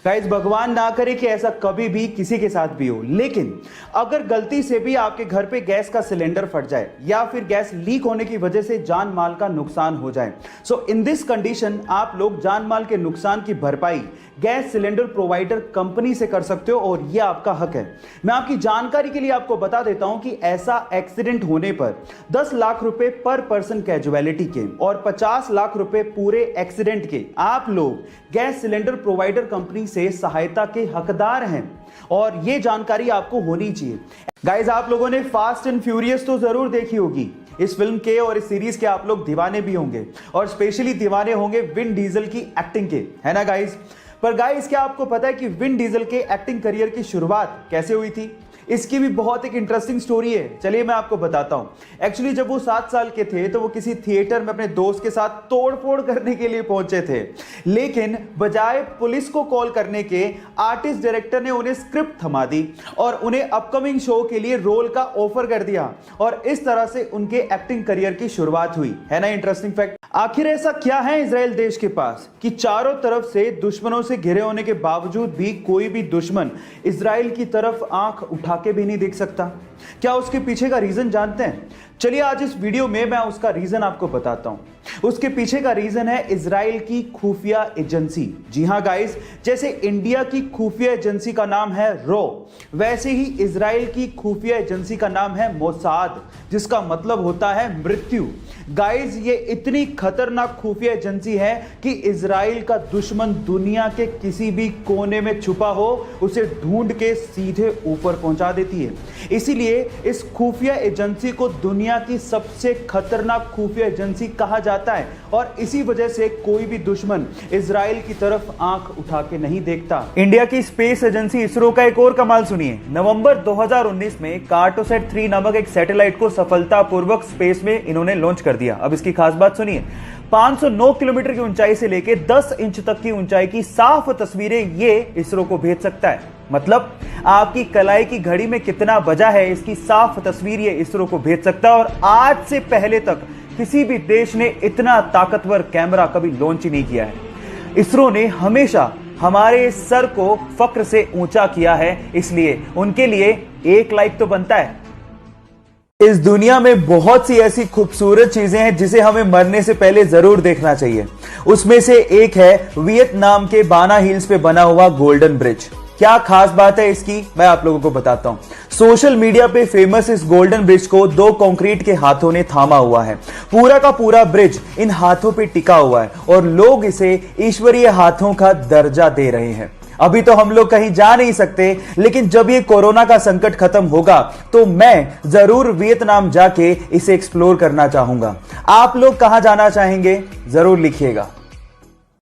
Guys भगवान ना करे कि ऐसा कभी भी किसी के साथ भी हो, लेकिन अगर गलती से भी आपके घर पे गैस का सिलेंडर फट जाए या फिर गैस लीक होने की वजह से जान माल का नुकसान हो जाए, सो इन दिस कंडीशन आप लोग जान माल के नुकसान की भरपाई गैस सिलेंडर प्रोवाइडर कंपनी से कर सकते हो और यह आपका हक है। मैं आपकी जानकारी के लिए आपको बता देता हूं कि ऐसा एक्सीडेंट होने पर 10 लाख रुपए पर पर्सन कैजुअलिटी के और 50 लाख रुपए पूरे एक्सीडेंट के आप लोग गैस सिलेंडर प्रोवाइडर कंपनी से सहायता के हकदार हैं और यह जानकारी आपको होनी चाहिए। गाइस, आप लोगों ने फास्ट एंड फ्यूरियस तो जरूर देखी होगी। इस फिल्म के और इस सीरीज के आप लोग दीवाने भी होंगे और स्पेशली दीवाने होंगे विन डीजल की एक्टिंग के, है ना गाइस। पर गाइस, क्या आपको पता है कि विन डीजल के एक्टिंग करियर की शुरुआत कैसे हुई थी? इसकी भी बहुत एक इंटरेस्टिंग स्टोरी है, चलिए मैं आपको बताता हूं। एक्चुअली जब वो 7 साल के थे तो वो किसी थिएटर में अपने दोस्त के साथ तोड़फोड़ करने के लिए पहुंचे थे, लेकिन बजाय पुलिस को कॉल करने के आर्टिस्ट डायरेक्टर ने उन्हें स्क्रिप्ट थमा दी और उन्हें अपकमिंग शो के लिए रोल का ऑफर कर दिया और इस तरह से उनके एक्टिंग करियर की शुरुआत हुई, है ना इंटरेस्टिंग फैक्ट। आखिर ऐसा क्या है इजराइल देश के पास कि चारों तरफ से दुश्मनों से घिरे होने के बावजूद भी कोई भी दुश्मन इजराइल की तरफ आंख उठा के भी नहीं देख सकता? क्या उसके पीछे का रीजन जानते हैं? चलिए आज इस वीडियो में मैं उसका रीजन आपको बताता हूं। उसके पीछे का रीजन है इजराइल की खुफिया एजेंसी। जी हां गाइस, जैसे इंडिया की खुफिया एजेंसी का नाम है रो, वैसे ही इजराइल की खुफिया एजेंसी का नाम है मोसाद, जिसका मतलब होता है मृत्यु। गाइस, ये इतनी खतरनाक खुफिया एजेंसी है कि इजराइल का दुश्मन दुनिया के किसी भी कोने में छुपा हो उसे ढूंढ के सीधे ऊपर पहुंचा देती है। इसीलिए इस खुफिया एजेंसी को दुनिया की सबसे खतरनाक खुफिया एजेंसी कहा जाता है और इसी वजह से कोई भी दुश्मन इजराइल की तरफ आंख उठा के नहीं देखता। इंडिया की स्पेस एजेंसी इसरो का एक और कमाल सुनिए। नवंबर 2019 में कार्टोसैट 3 नामक एक सैटेलाइट को सफलतापूर्वक स्पेस में इन्होंने लॉन्च कर दिया। अब इसकी खास बात सुनिए, 509 किलोमीटर की ऊंचाई से लेकर 10 इंच तक की ऊंचाई की साफ तस्वीरें ये इसरो को भेज सकता है। मतलब आपकी कलाई की घड़ी में कितना बजा है इसकी साफ तस्वीर ये इसरो को भेज सकता है और आज से पहले तक किसी भी देश ने इतना ताकतवर कैमरा कभी लॉन्च ही नहीं किया है। इसरो ने हमेशा हमारे सर को फक्र से ऊंचा किया है, इसलिए उनके लिए एक लाइक तो बनता है। इस दुनिया में बहुत सी ऐसी खूबसूरत चीजें हैं जिसे हमें मरने से पहले जरूर देखना चाहिए। उसमें से एक है वियतनाम के बाना हिल्स पे बना हुआ गोल्डन ब्रिज। क्या खास बात है इसकी, मैं आप लोगों को बताता हूं। सोशल मीडिया पे फेमस इस गोल्डन ब्रिज को 2 कंक्रीट के हाथों ने थामा हुआ है। पूरा का पूरा ब्रिज इन हाथों पे टिका हुआ है और लोग इसे ईश्वरीय हाथों का दर्जा दे रहे हैं। अभी तो हम लोग कहीं जा नहीं सकते, लेकिन जब ये कोरोना का संकट खत्म होगा तो मैं जरूर वियतनाम जाके इसे एक्सप्लोर करना चाहूंगा। आप लोग कहां जाना चाहेंगे जरूर लिखिएगा।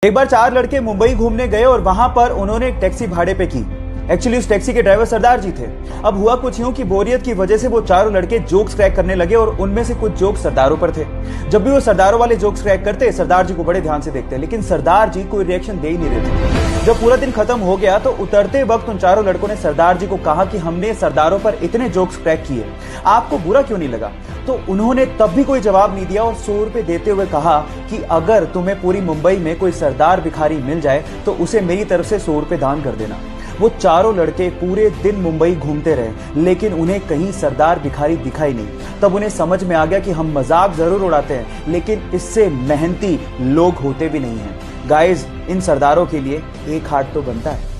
एक बार 4 लड़के मुंबई घूमने गए और वहां पर उन्होंने एक टैक्सी भाड़े पे की। एक्चुअली उस टैक्सी के ड्राइवर सरदार जी थे। अब हुआ कुछ यूं कि बोरियत की वजह से वो चारों लड़के जोक्स क्रैक करने लगे और उनमें से कुछ जोक्स सरदारों पर थे। जब भी वो सरदारों वाले जोक्स क्रैक करते, सरदार जी को बड़े ध्यान से देखते, लेकिन सरदार जी कोई रिएक्शन दे ही नहीं रहे थे। जब पूरा दिन खत्म हो गया तो उतरते वक्त उन चारों लड़कों ने सरदार जी को कहा कि हमने सरदारों पर इतने जोक्स क्रैक किए, आपको बुरा क्यों नहीं लगा? तो उन्होंने तब भी कोई जवाब नहीं दिया और 100 रुपए देते हुए कहा कि अगर तुम्हें पूरी मुंबई में कोई सरदार भिखारी मिल जाए तो उसे मेरी तरफ से 100 रुपए दान कर देना। वो चारों लड़के पूरे दिन मुंबई घूमते रहे, लेकिन उन्हें कहीं सरदार भिखारी दिखाई नहीं। तब उन्हें समझ में आ गया कि हम मजाक जरूर उड़ाते हैं, लेकिन इससे मेहनती लोग होते भी नहीं हैं। गाइस, इन सरदारों के लिए एक हाथ तो बनता है।